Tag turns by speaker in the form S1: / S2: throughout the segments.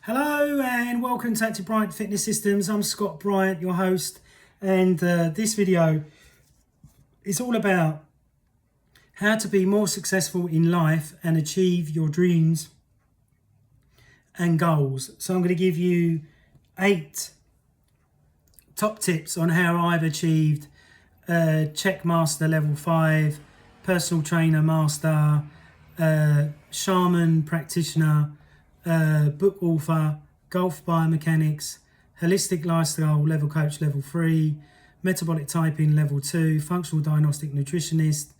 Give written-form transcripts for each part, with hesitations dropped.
S1: Hello and welcome to Active Bryant Fitness Systems. I'm Scott Bryant, your host, and this video is all about how to be more successful in life and achieve your dreams and goals. So I'm going to give you 8 top tips on how I've achieved Checkmaster Level 5, Personal Trainer Master, Shaman Practitioner, book author, golf biomechanics, holistic lifestyle level coach level 3, metabolic typing level 2, functional diagnostic nutritionist,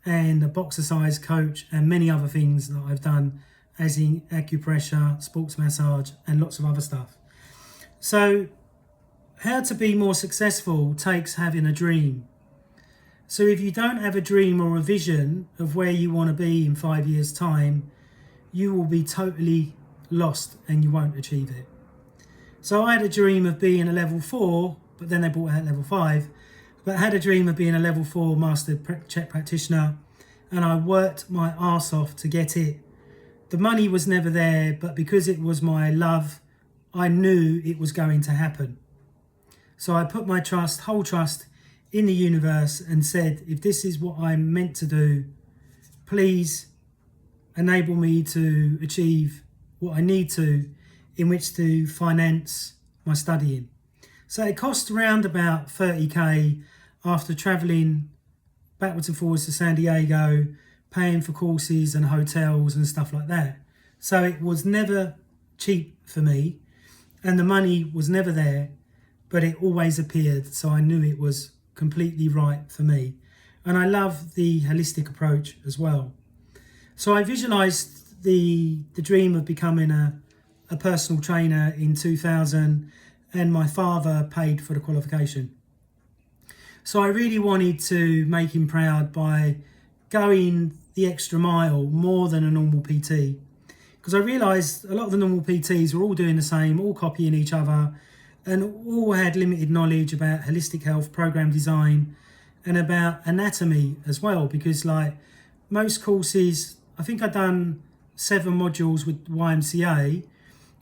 S1: and a boxercise coach, and many other things that I've done, as in acupressure, sports massage, and lots of other stuff. So how to be more successful takes having a dream. So if you don't have a dream or a vision of where you want to be in 5 years' time, you will be totally lost and you won't achieve it. So I had a dream of being a level 4, but then they brought out level 5. But I had a dream of being a level 4 master check practitioner, and I worked my arse off to get it. The money was never there, but because it was my love, I knew it was going to happen. So I put my whole trust in the universe and said, if this is what I'm meant to do, please enable me to achieve what I need to in which to finance my studying. So it cost around about 30k after travelling backwards and forwards to San Diego, paying for courses and hotels and stuff like that. So it was never cheap for me and the money was never there, but it always appeared. So I knew it was completely right for me. And I love the holistic approach as well. So I visualized the dream of becoming a personal trainer in 2000, and my father paid for the qualification. So I really wanted to make him proud by going the extra mile, more than a normal PT. Because I realized a lot of the normal PTs were all doing the same, all copying each other, and all had limited knowledge about holistic health, program design, and about anatomy as well. Because like most courses, I think I'd done 7 modules with YMCA,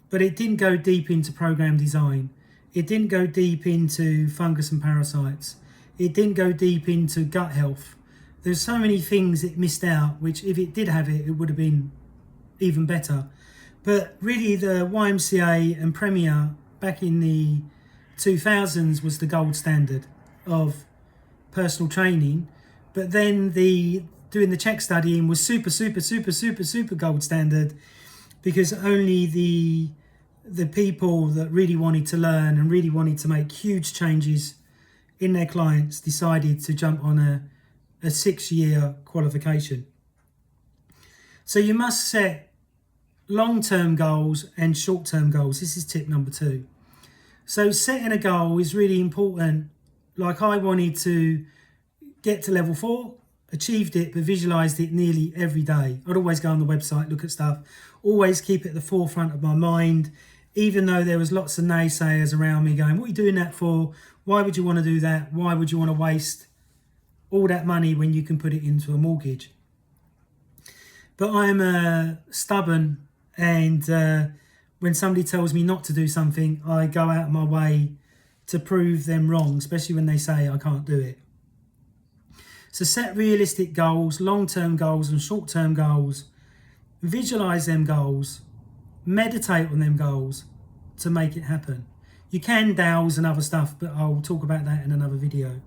S1: but it didn't go deep into program design. It didn't go deep into fungus and parasites. It didn't go deep into gut health. There's so many things it missed out, which if it did have it, it would have been even better. But really the YMCA and Premier back in the 2000s was the gold standard of personal training. But then doing the check studying was super gold standard, because only the people that really wanted to learn and really wanted to make huge changes in their clients decided to jump on a 6-year qualification. So you must set long-term goals and short-term goals. This is tip number 2. So setting a goal is really important. Like I wanted to get to level 4, achieved it, but visualized it nearly every day. I'd always go on the website, look at stuff, always keep it at the forefront of my mind, even though there was lots of naysayers around me going, what are you doing that for? Why would you want to do that? Why would you want to waste all that money when you can put it into a mortgage? But I'm stubborn, and when somebody tells me not to do something, I go out of my way to prove them wrong, especially when they say I can't do it. So set realistic goals, long-term goals and short-term goals. Visualize them goals. Meditate on them goals to make it happen. You can DAOs and other stuff, but I'll talk about that in another video.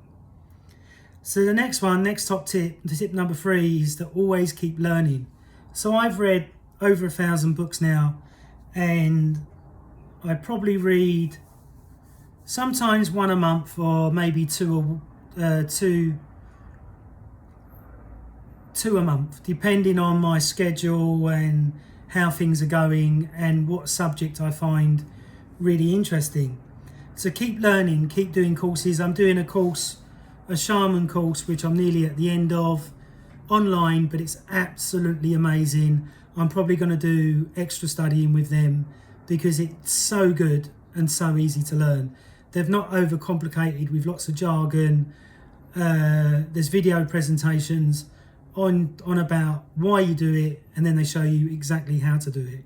S1: So the next top tip, tip number 3, is to always keep learning. So I've read over 1,000 books now, and I probably read sometimes 1 a month, or maybe two a month, depending on my schedule and how things are going and what subject I find really interesting. So keep learning, keep doing courses. I'm doing a shaman course, which I'm nearly at the end of, online, but it's absolutely amazing. I'm probably going to do extra studying with them because it's so good and so easy to learn. They've not overcomplicated with lots of jargon. There's video presentations on about why you do it, and then they show you exactly how to do it,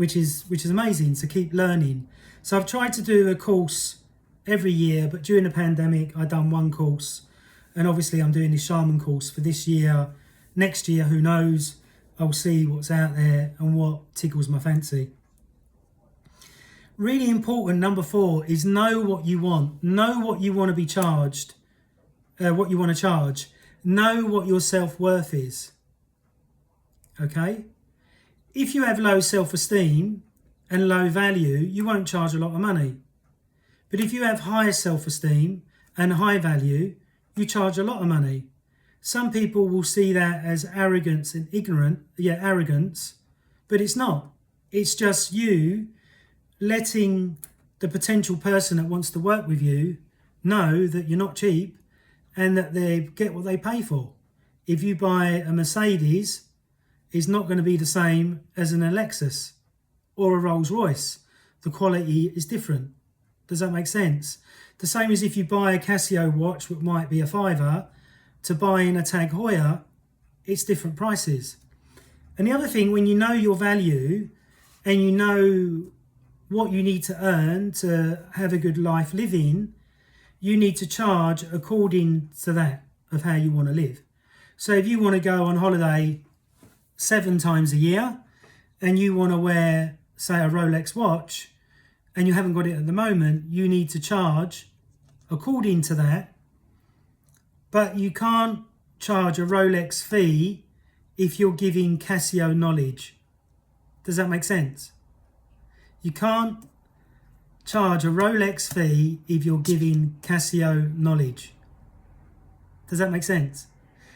S1: which is amazing to keep learning. So I've tried to do a course every year, but during the pandemic I done one course, and obviously I'm doing this shaman course for this year. Next year, who knows, I'll see what's out there and what tickles my fancy. Really important, number 4, is know what you want. Know what you want to be charged, what you want to charge. Know what your self-worth is. Okay? If you have low self-esteem and low value, you won't charge a lot of money. But if you have high self-esteem and high value, you charge a lot of money. Some people will see that as arrogance and arrogance, but it's not. It's just you letting the potential person that wants to work with you know that you're not cheap and that they get what they pay for. If you buy a Mercedes, it's not going to be the same as an Lexus or a Rolls Royce. The quality is different. Does that make sense? The same as if you buy a Casio watch, which might be a £5, to buying a Tag Heuer, it's different prices. And the other thing, when you know your value and you know what you need to earn to have a good life living, you need to charge according to that of how you want to live. So if you want to go on holiday 7 times a year and you want to wear, say, a Rolex watch and you haven't got it at the moment, you need to charge according to that. But you can't charge a Rolex fee if you're giving Casio knowledge. Does that make sense? You can't charge a Rolex fee if you're giving Casio knowledge. Does that make sense?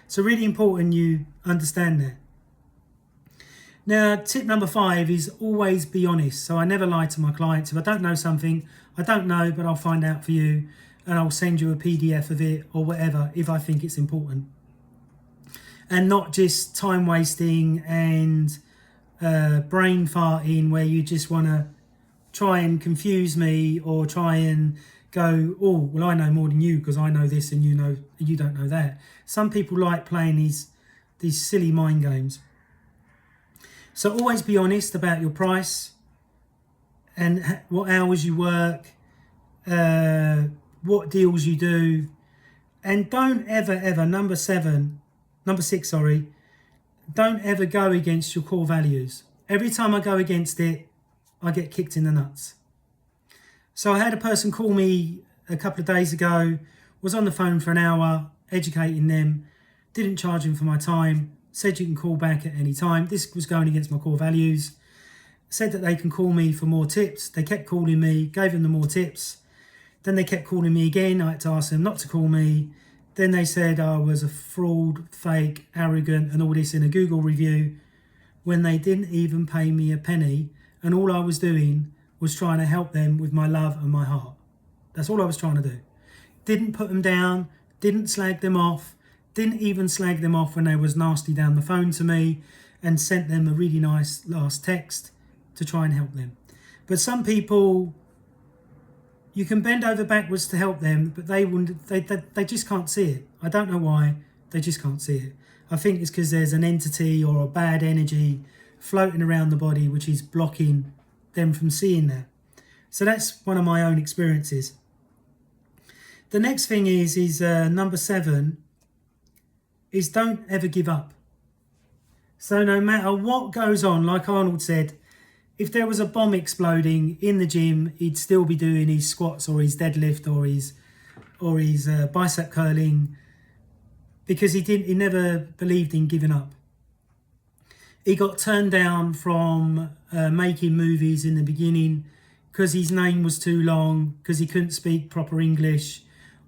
S1: So really important you understand that. Now, tip number 5 is always be honest. So I never lie to my clients. If I don't know something, I don't know, but I'll find out for you and I'll send you a PDF of it or whatever if I think it's important. And not just time wasting and brain farting where you just want to try and confuse me or try and go, oh, well, I know more than you because I know this and you don't know that. Some people like playing these silly mind games. So always be honest about your price and what hours you work, what deals you do, and don't ever, number 6, don't ever go against your core values. Every time I go against it, I get kicked in the nuts. So I had a person call me a couple of days ago, was on the phone for an hour, educating them, didn't charge him for my time, said you can call back at any time. This was going against my core values. Said that they can call me for more tips. They kept calling me, gave them the more tips. Then they kept calling me again. I had to ask them not to call me. Then they said I was a fraud, fake, arrogant, and all this in a Google review when they didn't even pay me a penny. And all I was doing was trying to help them with my love and my heart. That's all I was trying to do. Didn't put them down, didn't slag them off, didn't even slag them off when they was nasty down the phone to me, and sent them a really nice last text to try and help them. But some people, you can bend over backwards to help them, but they just can't see it. I don't know why, they just can't see it. I think it's because there's an entity or a bad energy floating around the body which is blocking them from seeing that. So that's one of my own experiences. The next thing is number 7, is don't ever give up. So no matter what goes on, like Arnold said, if there was a bomb exploding in the gym, he'd still be doing his squats or his deadlift or his bicep curling, because he never believed in giving up. He got turned down from making movies in the beginning because his name was too long, because he couldn't speak proper English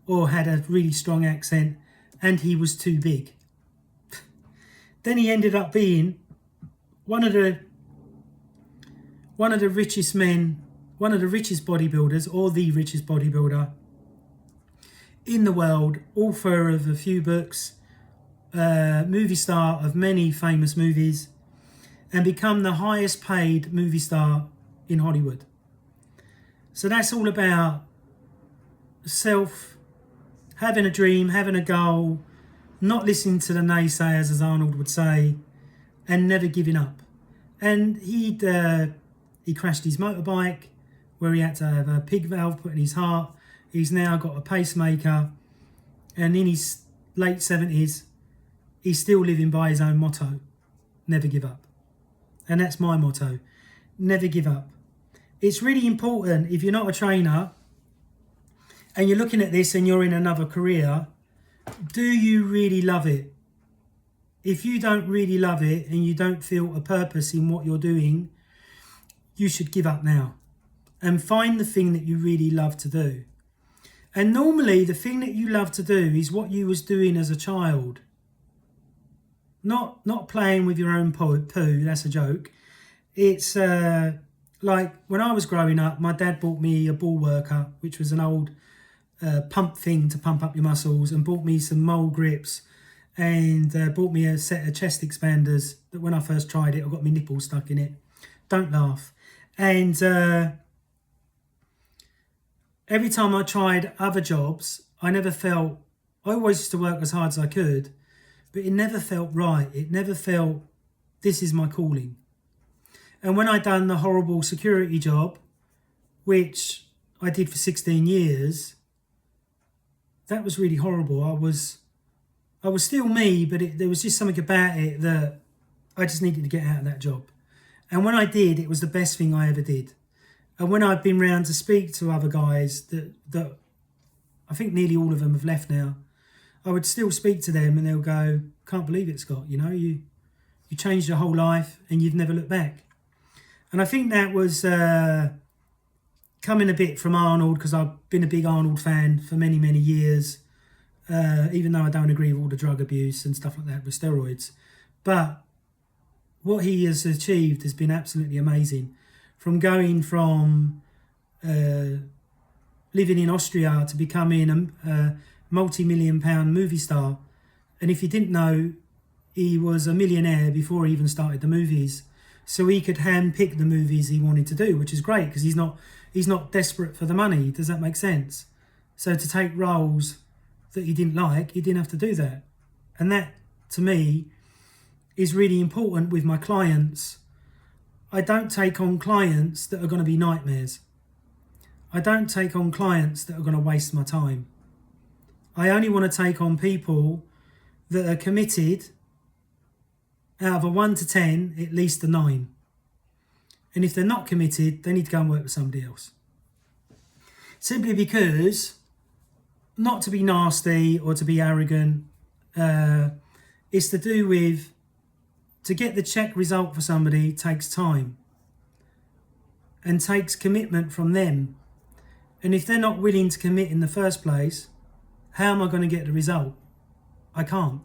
S1: or had a really strong accent, and he was too big. Then he ended up being one of the richest men, one of the richest bodybuilders, or the richest bodybuilder in the world, author of a few books, movie star of many famous movies, and become the highest paid movie star in Hollywood. So that's all about having a dream, having a goal, not listening to the naysayers, as Arnold would say, and never giving up. And he'd He crashed his motorbike where he had to have a pig valve put in his heart. He's now got a pacemaker, and in his late 70s, he's still living by his own motto, never give up. And that's my motto, never give up. It's really important, if you're not a trainer and you're looking at this and you're in another career, do you really love it? If you don't really love it and you don't feel a purpose in what you're doing, you should give up now and find the thing that you really love to do. And normally the thing that you love to do is what you was doing as a child. Not playing with your own poo, that's a joke. It's like when I was growing up, my dad bought me a ball worker, which was an old pump thing to pump up your muscles, and bought me some mole grips, and bought me a set of chest expanders that when I first tried it, I got my nipple stuck in it. Don't laugh. And every time I tried other jobs, I always used to work as hard as I could, but it never felt right. It never felt, this is my calling. And when I done the horrible security job, which I did for 16 years, that was really horrible. I was still me, but there was just something about it that I just needed to get out of that job. And when I did, it was the best thing I ever did. And when I've been round to speak to other guys that I think nearly all of them have left now, I would still speak to them and they'll go, can't believe it, Scott. You know, you changed your whole life and you've never looked back. And I think that was coming a bit from Arnold, because I've been a big Arnold fan for many, many years, even though I don't agree with all the drug abuse and stuff like that with steroids. But what he has achieved has been absolutely amazing. From going from living in Austria to becoming a multi-million-pound movie star. And if you didn't know, he was a millionaire before he even started the movies. So he could handpick the movies he wanted to do, which is great because he's not desperate for the money. Does that make sense? So to take roles that he didn't like, he didn't have to do that. And that, to me, is really important with my clients. I don't take on clients that are going to be nightmares. I don't take on clients that are going to waste my time. I only want to take on people that are committed. Out of a 1 to 10, at least a 9. And if they're not committed, they need to go and work with somebody else. Simply because, not to be nasty or to be arrogant, it's to do with, to get the check result for somebody takes time and takes commitment from them. And if they're not willing to commit in the first place, how am I going to get the result? I can't.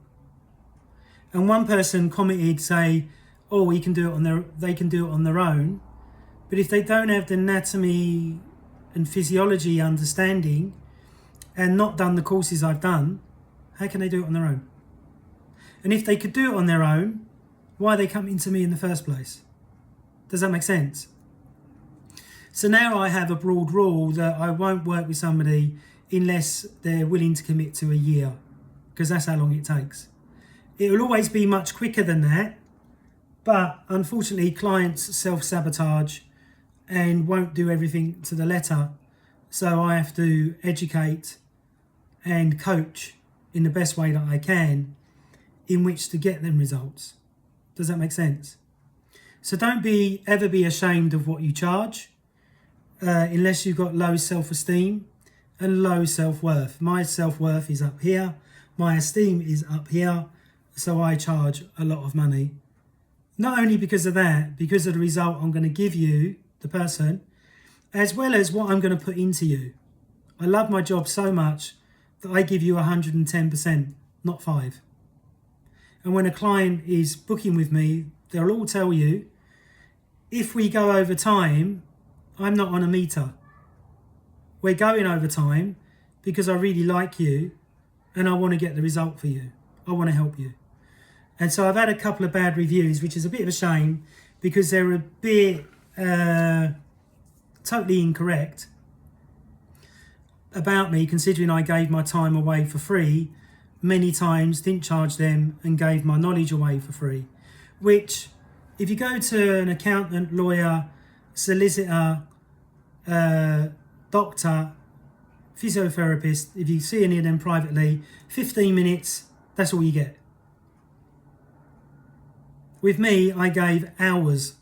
S1: And one person commented, say, oh, they can do it on their own. But if they don't have the anatomy and physiology understanding and not done the courses I've done, how can they do it on their own? And if they could do it on their own, why are they coming to me in the first place? Does that make sense? So now I have a broad rule that I won't work with somebody unless they're willing to commit to a year, because that's how long it takes. It will always be much quicker than that, but unfortunately clients self-sabotage and won't do everything to the letter. So I have to educate and coach in the best way that I can in which to get them results. Does that make sense? So don't ever be ashamed of what you charge unless you've got low self-esteem and low self-worth. My self-worth is up here. My esteem is up here. So I charge a lot of money. Not only because of that, because of the result I'm going to give you, the person, as well as what I'm going to put into you. I love my job so much that I give you 110%, not 5. And when a client is booking with me, they'll all tell you, if we go over time, I'm not on a meter. We're going over time because I really like you and I want to get the result for you. I want to help you. And so I've had a couple of bad reviews, which is a bit of a shame because they're a bit totally incorrect about me, considering I gave my time away for free many times, didn't charge them, and gave my knowledge away for free. Which, if you go to an accountant, lawyer, solicitor, doctor, physiotherapist, if you see any of them privately, 15 minutes, that's all you get. With me, I gave hours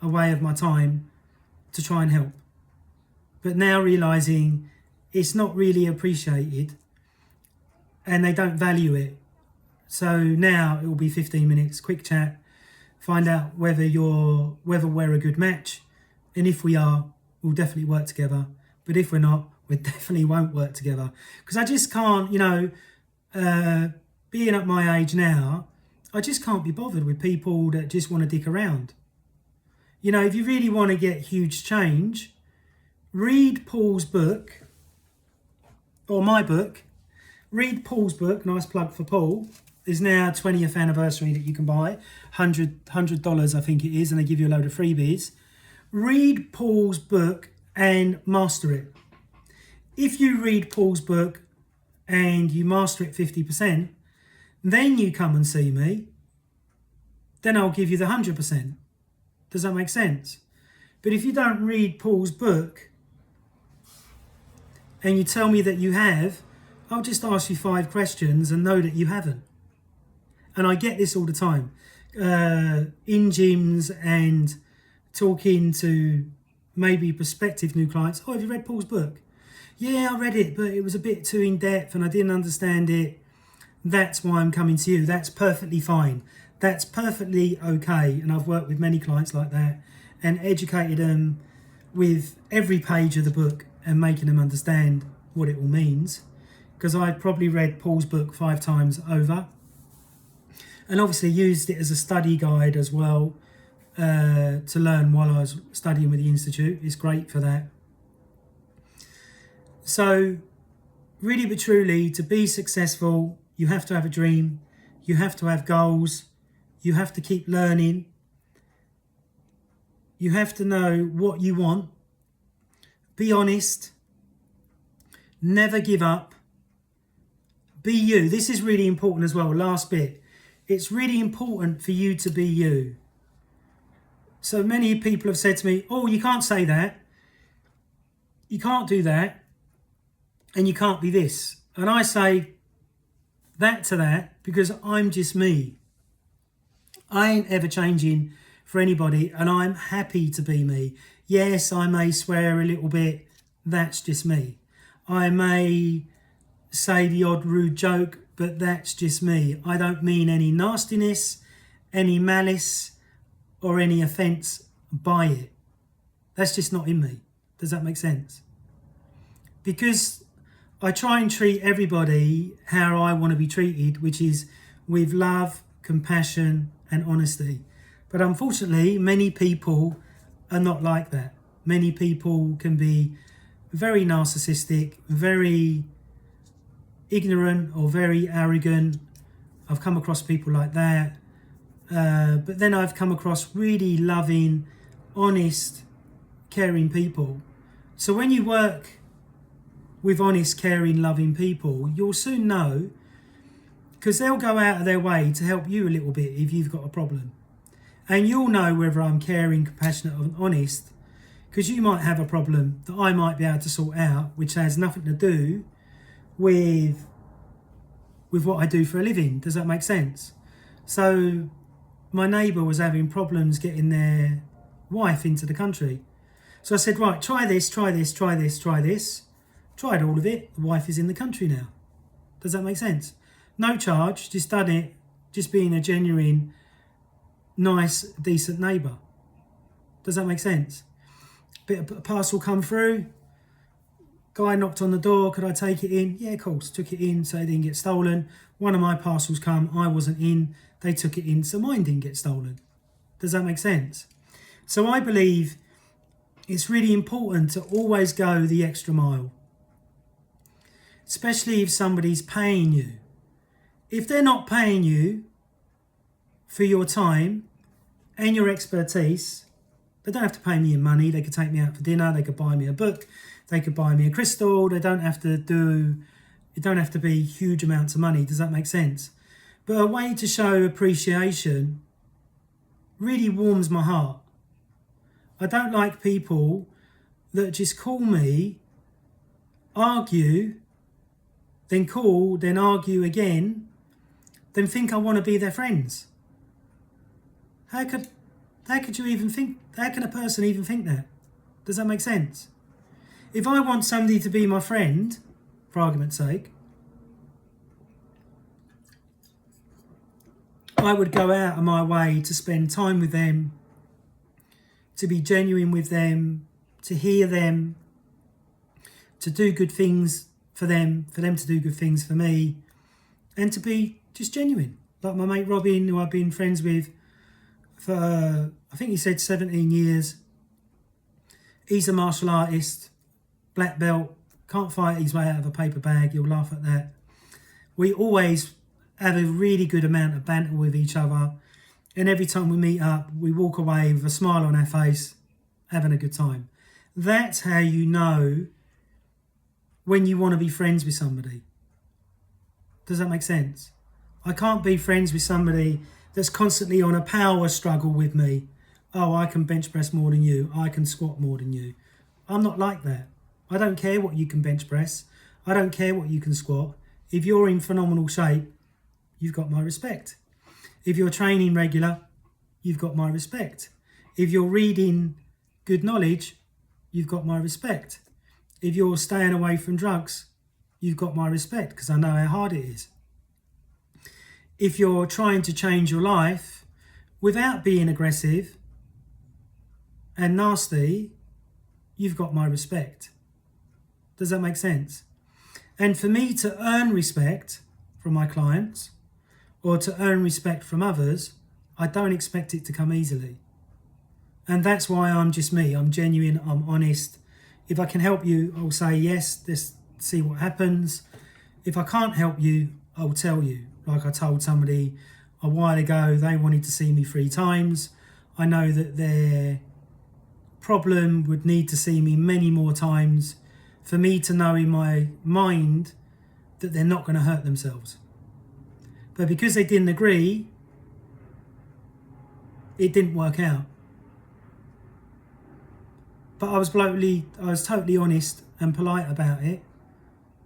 S1: away of my time to try and help. But now realising it's not really appreciated and they don't value it. So now it will be 15 minutes, quick chat, find out whether we're a good match. And if we are, we'll definitely work together. But if we're not, we definitely won't work together. Because I just can't, being at my age now, I just can't be bothered with people that just want to dick around. If you really want to get huge change, read Paul's book, or my book. Read Paul's book, nice plug for Paul. There's now 20th anniversary that you can buy, $100 I think it is, and they give you a load of freebies. Read Paul's book and master it. If you read Paul's book and you master it 50%, then you come and see me, then I'll give you the 100%. Does that make sense? But if you don't read Paul's book and you tell me that you have, I'll just ask you 5 questions and know that you haven't. And I get this all the time. In gyms and talking to maybe prospective new clients. Oh, have you read Paul's book? Yeah, I read it, but it was a bit too in-depth and I didn't understand it. That's why I'm coming to you. That's perfectly fine. That's perfectly okay. And I've worked with many clients like that and educated them with every page of the book and making them understand what it all means. Because I'd probably read Paul's book 5 times over. And obviously used it as a study guide as well to learn while I was studying with the Institute. It's great for that. So really but truly, to be successful, you have to have a dream. You have to have goals. You have to keep learning. You have to know what you want. Be honest. Never give up. Be you. This is really important as well. Last bit. It's really important for you to be you. So many people have said to me, oh, you can't say that. You can't do that. And you can't be this. And I say that to that because I'm just me. I ain't ever changing for anybody and I'm happy to be me. Yes, I may swear a little bit. That's just me. I may say the odd rude joke, but that's just me. I don't mean any nastiness, any malice, or any offence by it. That's just not in me. Does that make sense? Because I try and treat everybody how I want to be treated, which is with love, compassion, and honesty. But unfortunately, many people are not like that. Many people can be very narcissistic, very ignorant or very arrogant. I've come across people like that. But then I've come across really loving, honest, caring people. So when you work with honest, caring, loving people, you'll soon know, because they'll go out of their way to help you a little bit if you've got a problem. And you'll know whether I'm caring, compassionate and honest, because you might have a problem that I might be able to sort out, which has nothing to do with what I do for a living. Does that make sense? So my neighbour was having problems getting their wife into the country. So I said, right, try this, try this, try this, try this. Tried all of it. The wife is in the country now. Does that make sense? No charge, just done it, just being a genuine, nice, decent neighbour. Does that make sense? Bit of parcel come through. Guy knocked on the door. Could I take it in? Yeah, of course. Took it in so it didn't get stolen. One of my parcels come. I wasn't in. They took it in so mine didn't get stolen. Does that make sense? So I believe it's really important to always go the extra mile. Especially if somebody's paying you. If they're not paying you for your time and your expertise, they don't have to pay me in money. They could take me out for dinner. They could buy me a book. They could buy me a crystal. It don't have to be huge amounts of money. Does that make sense? But a way to show appreciation really warms my heart. I don't like people that just call me, argue, then call, then argue again, then think I want to be their friends. How could you even think, how can a person even think that? Does that make sense? If I want somebody to be my friend, for argument's sake, I would go out of my way to spend time with them, to be genuine with them, to hear them, to do good things for them to do good things for me, and to be just genuine. Like my mate Robin, who I've been friends with for, I think he said 17 years. He's a martial artist, black belt, can't fight his way out of a paper bag, you'll laugh at that. We always have a really good amount of banter with each other, and every time we meet up, we walk away with a smile on our face, having a good time. That's how you know when you want to be friends with somebody. Does that make sense? I can't be friends with somebody that's constantly on a power struggle with me. Oh, I can bench press more than you. I can squat more than you. I'm not like that. I don't care what you can bench press. I don't care what you can squat. If you're in phenomenal shape, you've got my respect. If you're training regular, you've got my respect. If you're reading good knowledge, you've got my respect. If you're staying away from drugs, you've got my respect because I know how hard it is. If you're trying to change your life without being aggressive and nasty, you've got my respect. Does that make sense? And for me to earn respect from my clients or to earn respect from others, I don't expect it to come easily. And that's why I'm just me. I'm genuine, I'm honest. If I can help you, I'll say yes, let's see what happens. If I can't help you, I'll tell you. Like I told somebody a while ago, they wanted to see me 3 times. I know that their problem would need to see me many more times for me to know in my mind that they're not going to hurt themselves. But because they didn't agree, it didn't work out. But I was totally honest and polite about it.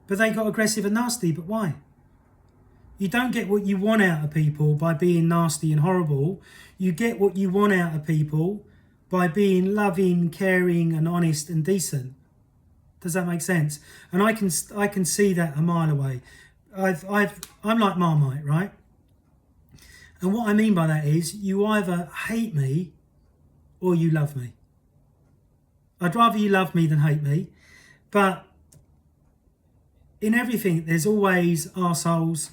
S1: But they got aggressive and nasty. But why? You don't get what you want out of people by being nasty and horrible. You get what you want out of people by being loving, caring and honest and decent. Does that make sense? And I can see that a mile away. I'm like Marmite, right? And what I mean by that is you either hate me or you love me. I'd rather you love me than hate me. But in everything, there's always arseholes.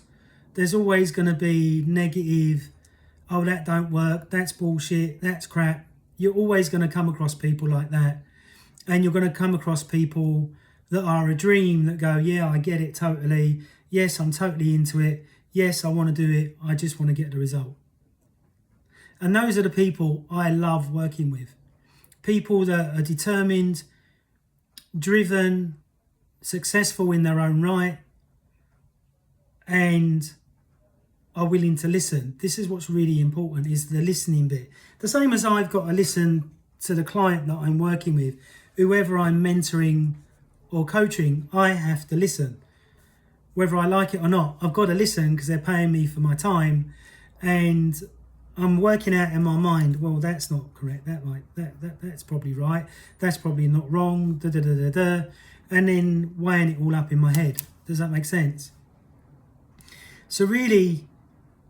S1: There's always going to be negative. Oh, that don't work. That's bullshit. That's crap. You're always going to come across people like that. And you're going to come across people that are a dream that go, yeah, I get it totally. Yes, I'm totally into it. Yes, I want to do it. I just want to get the result. And those are the people I love working with. People that are determined, driven, successful in their own right, and are willing to listen. This is what's really important, is the listening bit. The same as I've got to listen to the client that I'm working with, whoever I'm mentoring or coaching, I have to listen. Whether I like it or not, I've got to listen because they're paying me for my time, and I'm working out in my mind, well, that's not correct. That's probably right. That's probably not wrong. And then weighing it all up in my head. Does that make sense? So really,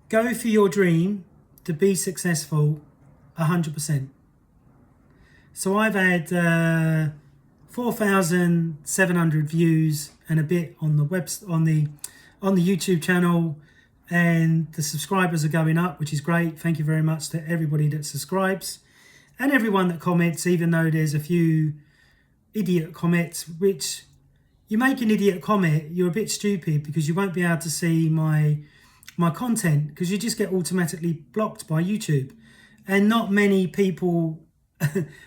S1: go for your dream to be successful 100%. So I've had 4,700 views and a bit on the YouTube channel, and the subscribers are going up, which is great. Thank you very much to everybody that subscribes and everyone that comments, even though there's a few idiot comments, which you make an idiot comment, you're a bit stupid because you won't be able to see my content because you just get automatically blocked by YouTube. And not many people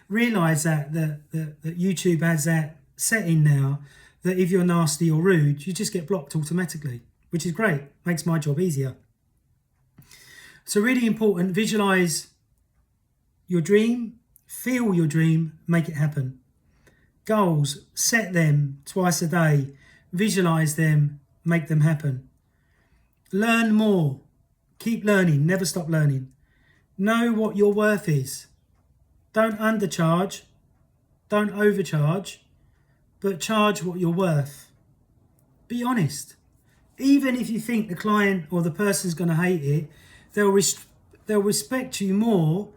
S1: realize that YouTube has that setting now that if you're nasty or rude, you just get blocked automatically, which is great. Makes my job easier. So really important, visualize your dream, Feel your dream, make it happen. Goals, set them twice a day. Visualize them, make them happen. Learn more. Keep learning, never stop learning. Know what your worth is. Don't undercharge, don't overcharge, but charge what you're worth. Be honest. Even if you think the client or the person's going to hate it, they'll respect you more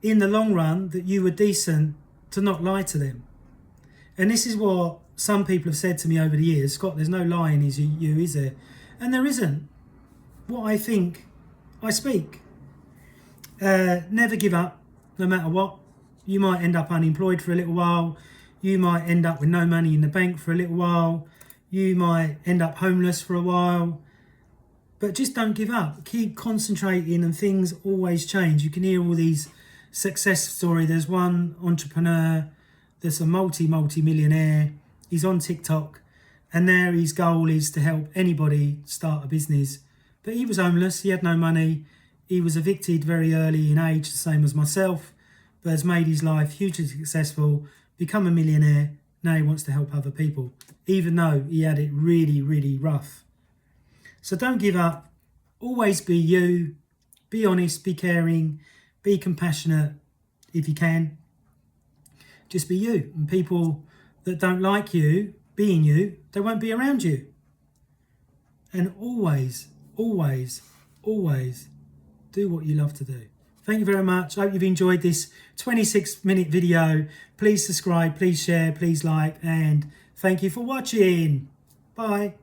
S1: in the long run that you were decent to not lie to them. And this is what some people have said to me over the years. Scott, there's no lying is you, is there? And there isn't. What I think, I speak. Never give up, no matter what. You might end up unemployed for a little while. You might end up with no money in the bank for a little while. You might end up homeless for a while. But just don't give up. Keep concentrating and things always change. You can hear all these success stories. There's one entrepreneur that's a multi-millionaire. He's on TikTok. And there his goal is to help anybody start a business. But he was homeless. He had no money. He was evicted very early in age, the same as myself. But has made his life hugely successful, become a millionaire. Now he wants to help other people, even though he had it really, really rough. So don't give up. Always be you. Be honest, be caring, be compassionate if you can. Just be you. And people that don't like you being you, they won't be around you. And always, always, always do what you love to do. Thank you very much. I hope you've enjoyed this 26-minute video. Please subscribe, please share, please like, and thank you for watching. Bye.